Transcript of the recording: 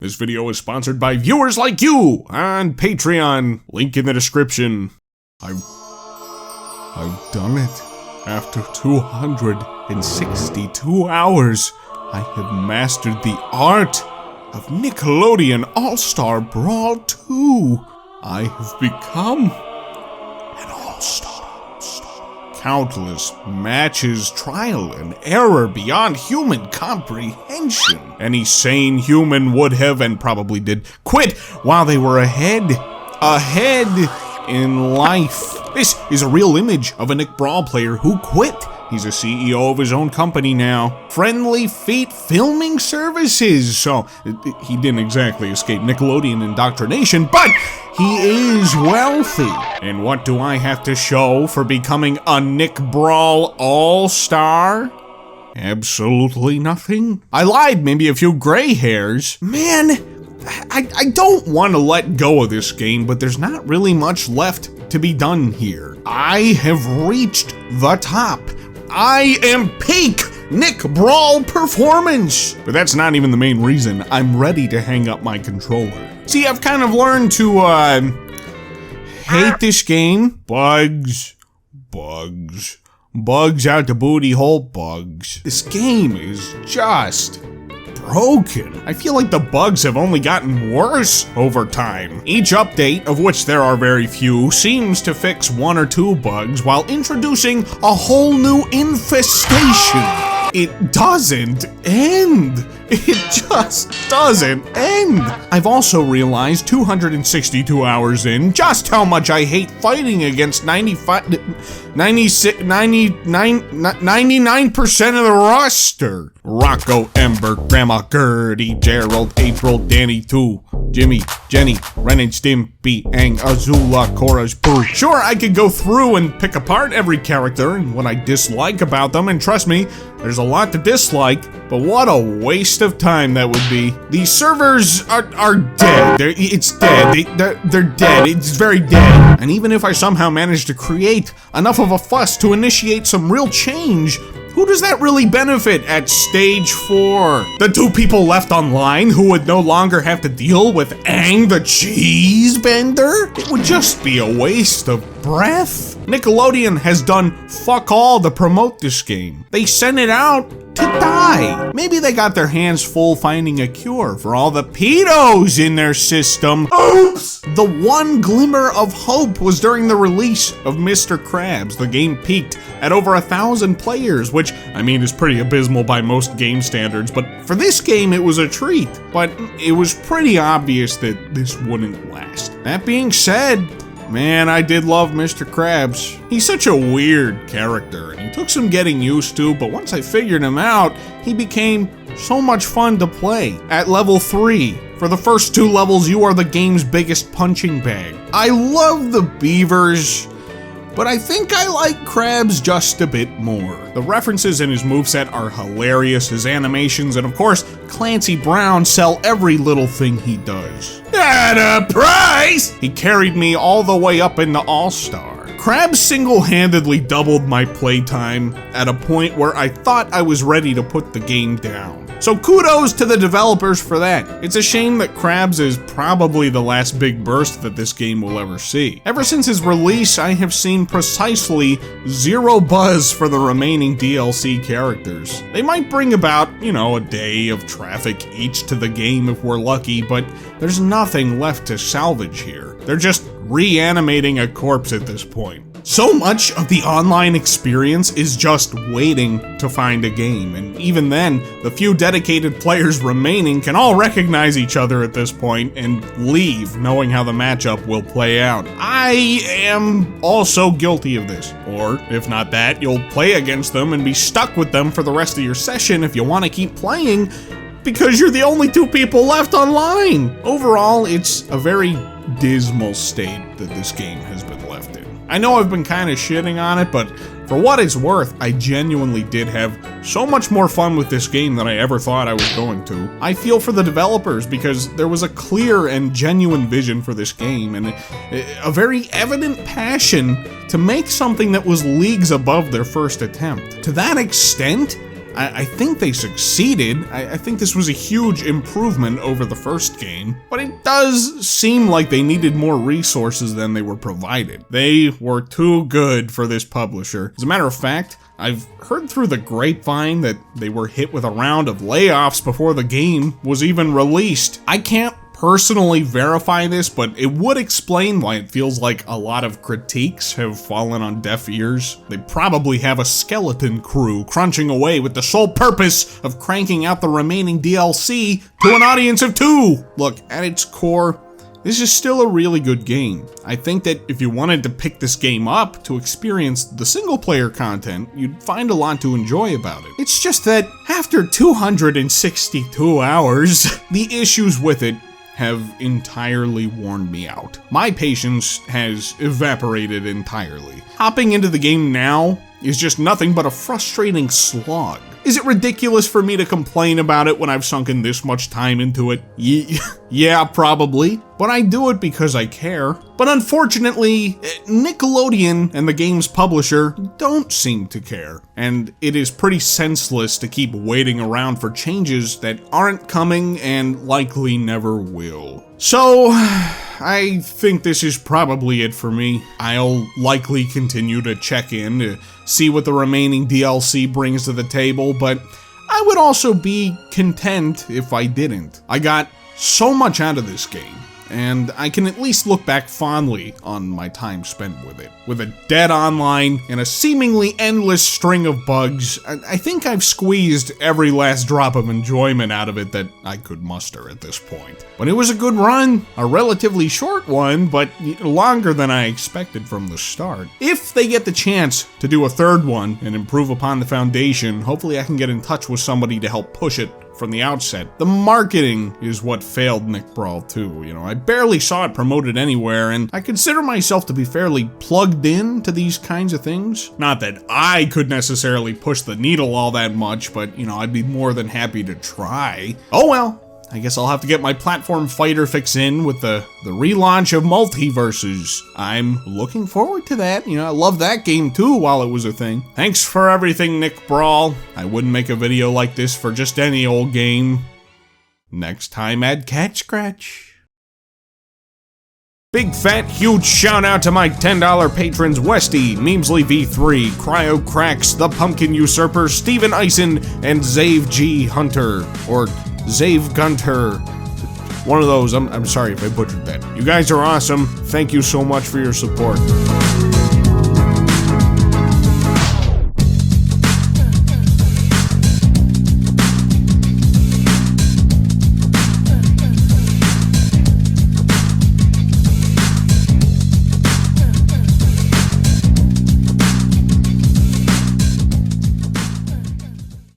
This video is sponsored by viewers like you on Patreon. Link in the description. I've done it. After 262 hours, I have mastered the art of Nickelodeon All-Star Brawl 2. I have become an All-Star. Countless matches, trial and error beyond human comprehension. Any sane human would have, and probably did, quit while they were ahead in life. This is a real image of a Nick Brawl player who quit. He's a CEO of his own company now. Friendly Feet Filming Services. So, he didn't exactly escape Nickelodeon indoctrination, but he is wealthy. And what do I have to show for becoming a Nick Brawl All-Star? Absolutely nothing. I lied, maybe a few gray hairs. Man, I don't want to let go of this game, but there's not really much left to be done here. I have reached the top. I am peak Nick Brawl performance. But that's not even the main reason I'm ready to hang up my controller. See, I've kind of learned to, hate this game. Bugs out the booty hole, bugs. This game is just broken. I feel like the bugs have only gotten worse over time. Each update, of which there are very few, seems to fix one or two bugs while introducing a whole new infestation. It doesn't end. It just doesn't end. I've also realized 262 hours in just how much I hate fighting against 99% of the roster. Rocco, Ember, Grandma, Gertie, Gerald, April, Danny, 2, Jimmy, Jenny, Ren and Stimpy, Aang, Azula, Cora's Pooh. Sure, I could go through and pick apart every character and what I dislike about them, and trust me, there's a lot to dislike, but what a waste of time that would be. These servers are dead. It's dead. They're dead. It's very dead. And even if I somehow manage to create enough of a fuss to initiate some real change, who does that really benefit at stage 4? The 2 people left online who would no longer have to deal with Aang the Cheese Bender? It would just be a waste of breath. Nickelodeon has done fuck all to promote this game. They sent it out to die. Maybe they got their hands full finding a cure for all the pedos in their system. Oops! The one glimmer of hope was during the release of Mr. Krabs. The game peaked at over 1,000 players, which, I mean, is pretty abysmal by most game standards, but for this game it was a treat. But it was pretty obvious that this wouldn't last. That being said, man, I did love Mr. Krabs. He's such a weird character, and he took some getting used to, but once I figured him out, he became so much fun to play. At level 3, for the first 2 levels, you are the game's biggest punching bag. I love the beavers, but I think I like Krabs just a bit more. The references in his moveset are hilarious, his animations, and of course, Clancy Brown sell every little thing he does. At a price! He carried me all the way up into All-Star. Krabs single-handedly doubled my playtime at a point where I thought I was ready to put the game down. So kudos to the developers for that. It's a shame that Krabs is probably the last big burst that this game will ever see. Ever since his release, I have seen precisely 0 buzz for the remaining DLC characters. They might bring about, a day of traffic each to the game if we're lucky, but there's nothing left to salvage here. They're just reanimating a corpse at this point. So much of the online experience is just waiting to find a game, and even then, the few dedicated players remaining can all recognize each other at this point and leave knowing how the matchup will play out. I am also guilty of this. Or, if not that, you'll play against them and be stuck with them for the rest of your session if you want to keep playing, because you're the only 2 people left online. Overall, it's a very dismal state that this game has been left in. I know I've been kind of shitting on it, but for what it's worth, I genuinely did have so much more fun with this game than I ever thought I was going to. I feel for the developers because there was a clear and genuine vision for this game and a very evident passion to make something that was leagues above their first attempt. To that extent, I think they succeeded. I think this was a huge improvement over the first game, but it does seem like they needed more resources than they were provided. They were too good for this publisher. As a matter of fact, I've heard through the grapevine that they were hit with a round of layoffs before the game was even released. I can't personally verify this, but it would explain why it feels like a lot of critiques have fallen on deaf ears. They probably have a skeleton crew crunching away with the sole purpose of cranking out the remaining DLC to an audience of 2. Look, at its core, this is still a really good game. I think that if you wanted to pick this game up to experience the single-player content, you'd find a lot to enjoy about it. It's just that after 262 hours, the issues with it have entirely worn me out. My patience has evaporated entirely. Hopping into the game now is just nothing but a frustrating slog. Is it ridiculous for me to complain about it when I've sunken this much time into it? Yeah, probably. But I do it because I care. But unfortunately, Nickelodeon and the game's publisher don't seem to care. And it is pretty senseless to keep waiting around for changes that aren't coming and likely never will. So, I think this is probably it for me. I'll likely continue to check in to see what the remaining DLC brings to the table, but I would also be content if I didn't. I got so much out of this game, and I can at least look back fondly on my time spent with it. With a dead online and a seemingly endless string of bugs, I think I've squeezed every last drop of enjoyment out of it that I could muster at this point. But it was a good run, a relatively short one, but longer than I expected from the start. If they get the chance to do a third one and improve upon the foundation, hopefully I can get in touch with somebody to help push it from the outset. The marketing is what failed Nick Brawl 2, I barely saw it promoted anywhere, and I consider myself to be fairly plugged in to these kinds of things. Not that I could necessarily push the needle all that much, but I'd be more than happy to try. Oh well. I guess I'll have to get my platform fighter fix in with the relaunch of Multiverses. I'm looking forward to that. I love that game too while it was a thing. Thanks for everything, Nick Brawl. I wouldn't make a video like this for just any old game. Next time at Cat Scratch. Big fat huge shout out to my $10 patrons Westie, Memesley V3, Cryocrax, the Pumpkin Usurper, Steven Ison, and Zaveghunter, or Zaveghunter. One of those. I'm sorry if I butchered that. You guys are awesome. Thank you so much for your support.